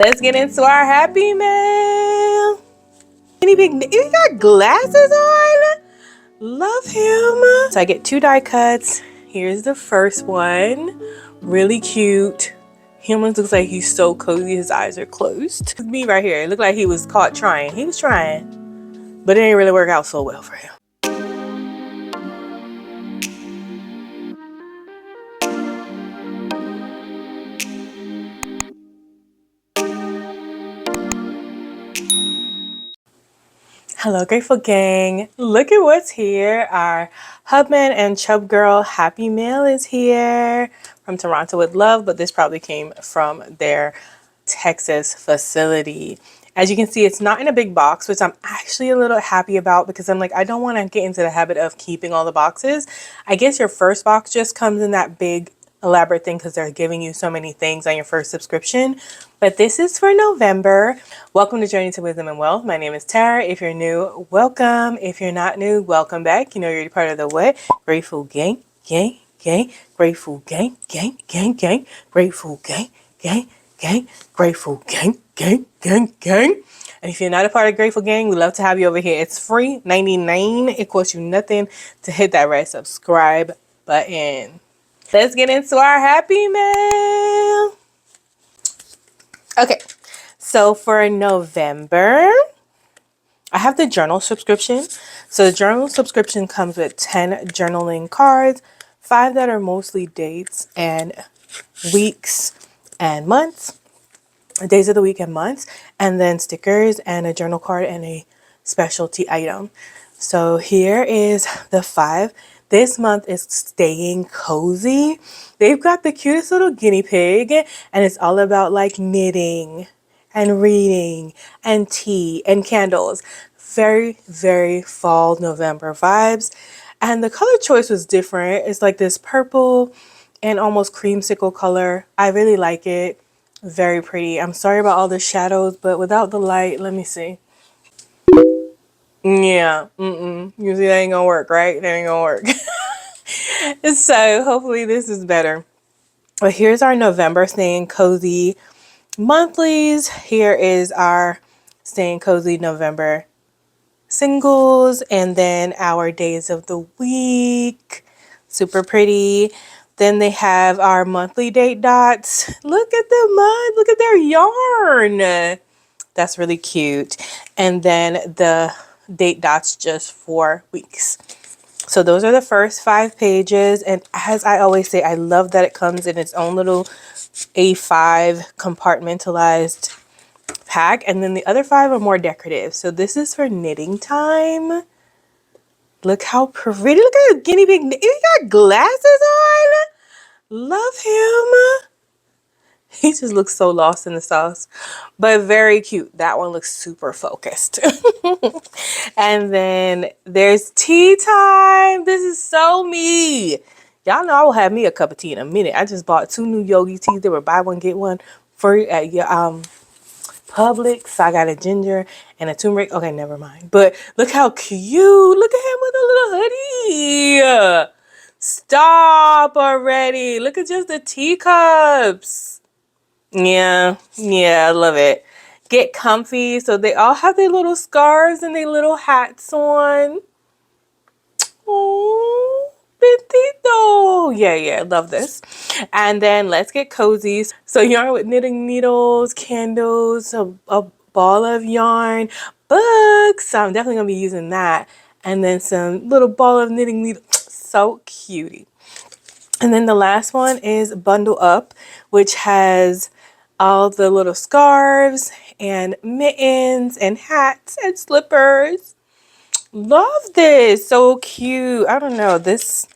Let's get into our happy mail. Any big, he got glasses on. Love him. So I get 2 die cuts. Here's the first one. Really cute. Hubman looks like he's so cozy. His eyes are closed. Me right here. It looked like he was caught trying. He was trying, but it didn't really work out so well for him. Hello, Grateful Gang. Look at what's here. Our Hubman and Chubgirl Happy Mail is here from Toronto with love, but this probably came from their Texas facility. As you can see, it's not in a big box, which I'm actually a little happy about because I'm like, I don't want to get into the habit of keeping all the boxes. I guess your first box just comes in that big elaborate thing because they're giving you so many things on your first subscription. But this is for November. Welcome to Journey to Wisdom and Wealth. My name is Tara. If you're new, welcome. If you're not new, welcome back. You know you're part of the what? Grateful Gang, Gang, Gang, Grateful Gang, Gang, Gang, Gang, Grateful Gang, Gang, Gang, Grateful Gang, Gang, Gang, Gang. And if you're not a part of Grateful Gang, we love to have you over here. It's free, $99. It costs you nothing to hit that red subscribe button. Let's get into our happy mail. Okay, so for November, I have the journal subscription. So the journal subscription comes with 10 journaling cards, 5 that are mostly dates and weeks and months, days of the week and months, and then stickers and a journal card and a specialty item. So here is the 5. This month is staying cozy. They've got the cutest little guinea pig, and it's all about like knitting and reading and tea and candles. Very, very fall November vibes. And the color choice was different. It's like this purple and almost creamsicle color. I really like it. Very pretty. I'm sorry about all the shadows, but without the light, let me see. Yeah, you see that ain't gonna work, right? That ain't gonna work. So hopefully this is better. But here's our November Staying Cozy monthlies. Here is our Staying Cozy November singles, and then our days of the week. Super pretty. Then they have our monthly date dots. Look at the mud. Look at their yarn. That's really cute. And then the date dots just for weeks. So those are the first 5 pages. And as I always say, I love that it comes in its own little A5 compartmentalized pack. And then the other 5 are more decorative. So this is for knitting time. Look how pretty. Look at the guinea pig. He got glasses on. Love him. He just looks so lost in the sauce, but very cute. That one looks super focused. And then there's tea time. This is so me. Y'all know I will have me a cup of tea in a minute. I just bought 2 new yogi teas. They were buy one, get one free at Publix. I got a ginger and a turmeric. Okay, never mind. But look how cute. Look at him with a little hoodie. Stop already. Look at just the teacups. Yeah, I love it. Get comfy. So they all have their little scarves and their little hats on. Oh, Betito. Yeah, love this. And then let's get cozy. So yarn with knitting needles, candles, a ball of yarn, books. So I'm definitely going to be using that. And then some little ball of knitting needles. So cutie. And then the last one is Bundle Up, which has all the little scarves and mittens and hats and slippers. Love this. So cute. I don't know. This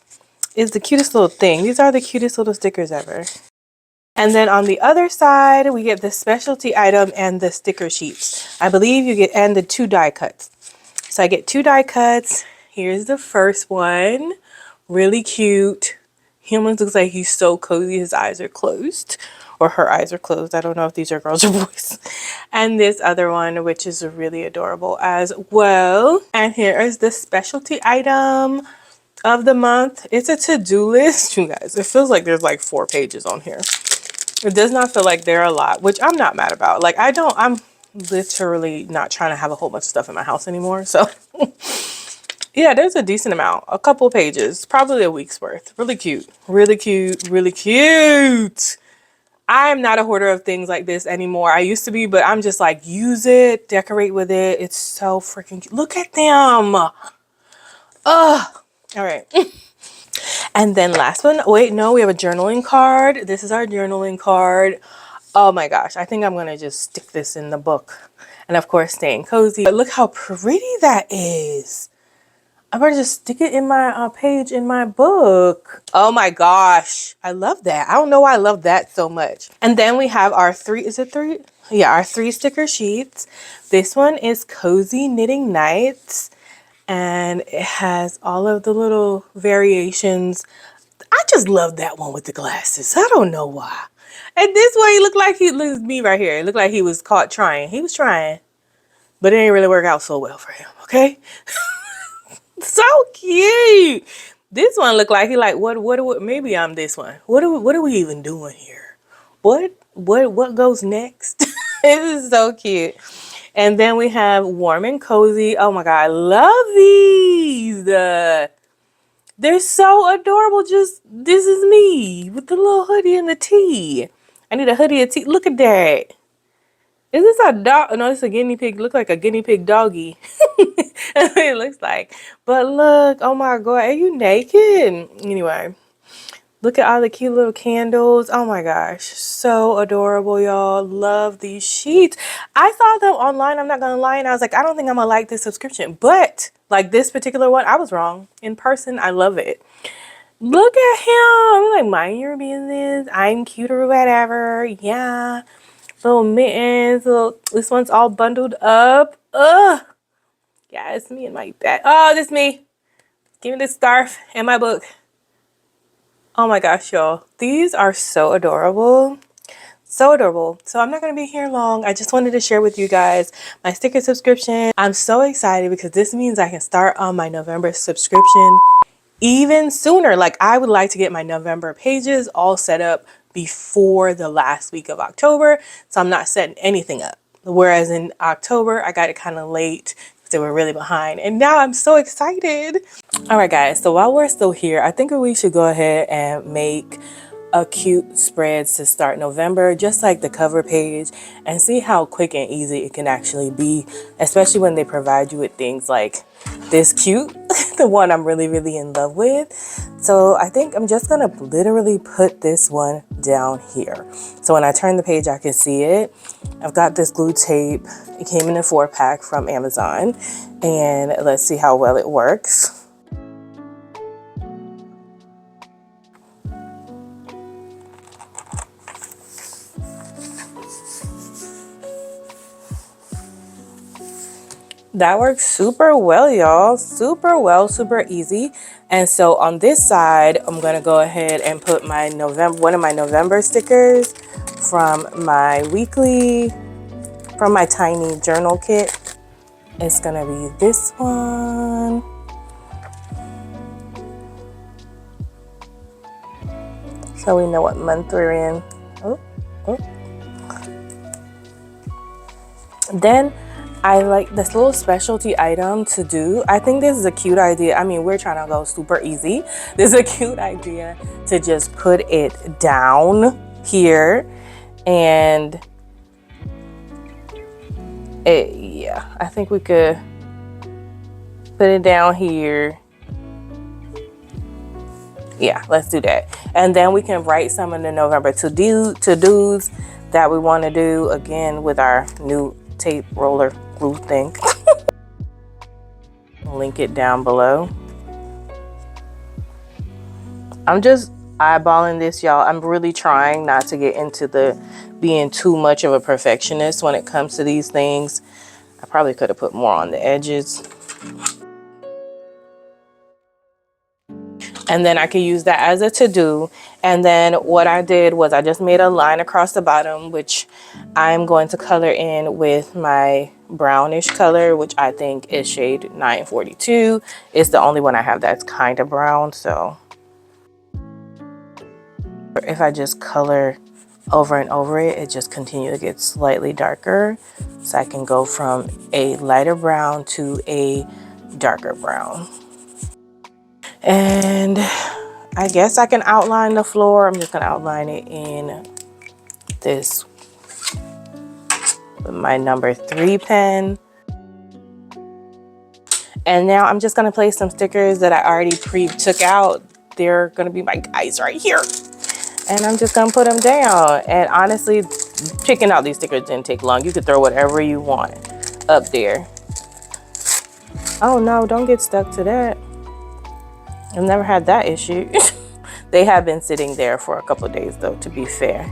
is the cutest little thing. These are the cutest little stickers ever. And then on the other side, we get the specialty item and the sticker sheets. I believe you get, and the 2 die cuts. So I get 2 die cuts. Here's the first one. Really cute. Hubman looks like he's so cozy. His eyes are closed, or her eyes are closed. I don't know if these are girls or boys. And this other one, which is really adorable as well. And here is the specialty item of the month. It's a to-do list. You guys, it feels like there's like 4 pages on here. It does not feel like there are a lot, which I'm not mad about. Like I'm literally not trying to have a whole bunch of stuff in my house anymore. So yeah, there's a decent amount, a couple pages, probably a week's worth. Really cute, really cute, really cute. I am not a hoarder of things like this anymore. I used to be, but I'm just like, use it, decorate with it. It's so freaking cute. Look at them. Ugh. All right. And then last one, wait, no, we have a journaling card. This is our journaling card. Oh my gosh, I think I'm gonna just stick this in the book. And of course, staying cozy. But look how pretty that is. I'm gonna just stick it in my page in my book. Oh my gosh, I love that. I don't know why I love that so much. And then we have our is it three? Yeah, our 3 sticker sheets. This one is Cozy Knitting Nights. And it has all of the little variations. I just love that one with the glasses. I don't know why. And this one, he looked like looks me right here. It looked like he was caught trying. He was trying, but it didn't really work out so well for him. Okay, so cute. This one looked like he like what? Maybe I'm this one. What are we even doing here? What goes next? This is so cute. And then we have Warm and Cozy. Oh my God, I love these. They're so adorable. Just, this is me with the little hoodie and the tee. I need a hoodie and tee. Look at that. Is this a dog? No, it's a guinea pig. Look like a guinea pig doggy. That's what it looks like. But look, oh my God, are you naked? Anyway. Look at all the cute little candles. Oh my gosh. So adorable, y'all. Love these sheets. I saw them online. I'm not going to lie. And I was like, I don't think I'm going to like this subscription. But like this particular one, I was wrong. In person, I love it. Look at him. I'm like, mind your business. I'm cute or whatever. Yeah. Little mittens. This one's all bundled up. Ugh. Yeah, it's me and my bag. Oh, this me. Give me this scarf and my book. Oh my gosh, y'all. These are so adorable. So adorable. So I'm not going to be here long. I just wanted to share with you guys my sticker subscription. I'm so excited because this means I can start on my November subscription even sooner. Like, I would like to get my November pages all set up before the last week of October. So I'm not setting anything up. Whereas in October, I got it kind of late because they were really behind. And now I'm so excited. All right, guys, so while we're still here, I think we should go ahead and make a cute spreads to start November, just like the cover page, and see how quick and easy it can actually be, especially when they provide you with things like this cute, the one I'm really, really in love with. So I think I'm just gonna literally put this one down here. So when I turn the page, I can see it. I've got this glue tape. It came in a 4-pack from Amazon, and let's see how well it works. That works super well, y'all. Super well, super easy. And so on this side, I'm gonna go ahead and put my one of my November stickers from my from my tiny journal kit. It's gonna be this one. So we know what month we're in. Oh, oh. Then I like this little specialty item to do. I think this is a cute idea. I mean, we're trying to go super easy. This is a cute idea to just put it down here, and yeah, I think we could put it down here. Yeah, let's do that. And then we can write some of the November to-dos that we want to do, again, with our new tape roller glue thing. Link it down below. I'm just eyeballing this, y'all. I'm really trying not to get into the being too much of a perfectionist when it comes to these things. I probably could have put more on the edges. And then I could use that as a to-do. And then what I did was I just made a line across the bottom, which I'm going to color in with my brownish color, which I think is shade 942. It's the only one I have that's kind of brown. So if I just color over and over it, it just continues to get slightly darker. So I can go from a lighter brown to a darker brown. And I guess I can outline the floor. I'm just gonna outline it in this with my number 3 pen. And now I'm just gonna place some stickers that I already took out. They're gonna be my guys right here. And I'm just gonna put them down. And honestly, picking out these stickers didn't take long. You could throw whatever you want up there. Oh no, don't get stuck to that. I've never had that issue. They have been sitting there for a couple of days though, to be fair,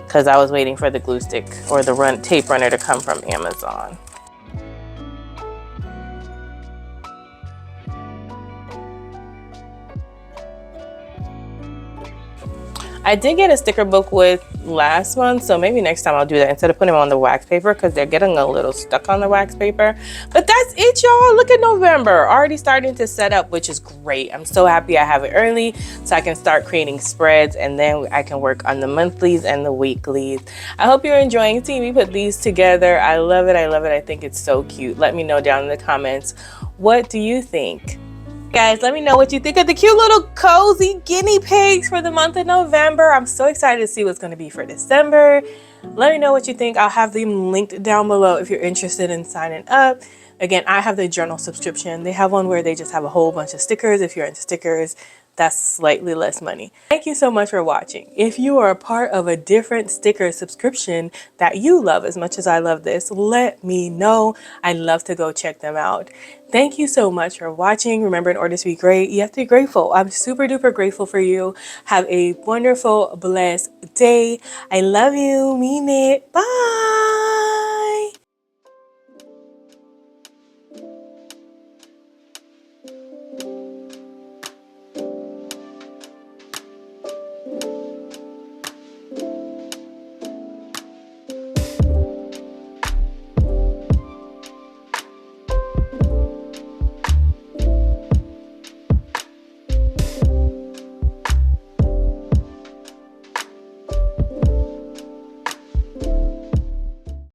because I was waiting for the glue stick or the tape runner to come from Amazon. I did get a sticker book with last month, so maybe next time I'll do that instead of putting them on the wax paper because they're getting a little stuck on the wax paper. But that's it, y'all. Look at November already starting to set up, which is great. I'm so happy I have it early so I can start creating spreads, and then I can work on the monthlies and the weeklies. I hope you're enjoying seeing me put these together. I love it. I love it. I think it's so cute. Let me know down in the comments, what do you think? Guys, let me know what you think of the cute little cozy guinea pigs for the month of November. I'm so excited to see what's going to be for December. Let me know what you think. I'll have them linked down below if you're interested in signing up. Again, I have the journal subscription. They have one where they just have a whole bunch of stickers. If you're into stickers, that's slightly less money. Thank you so much for watching. If you are a part of a different sticker subscription that you love as much as I love this, let me know. I'd love to go check them out. Thank you so much for watching. Remember, in order to be great, you have to be grateful. I'm super duper grateful for you. Have a wonderful, blessed day. I love you. Mean it. Bye.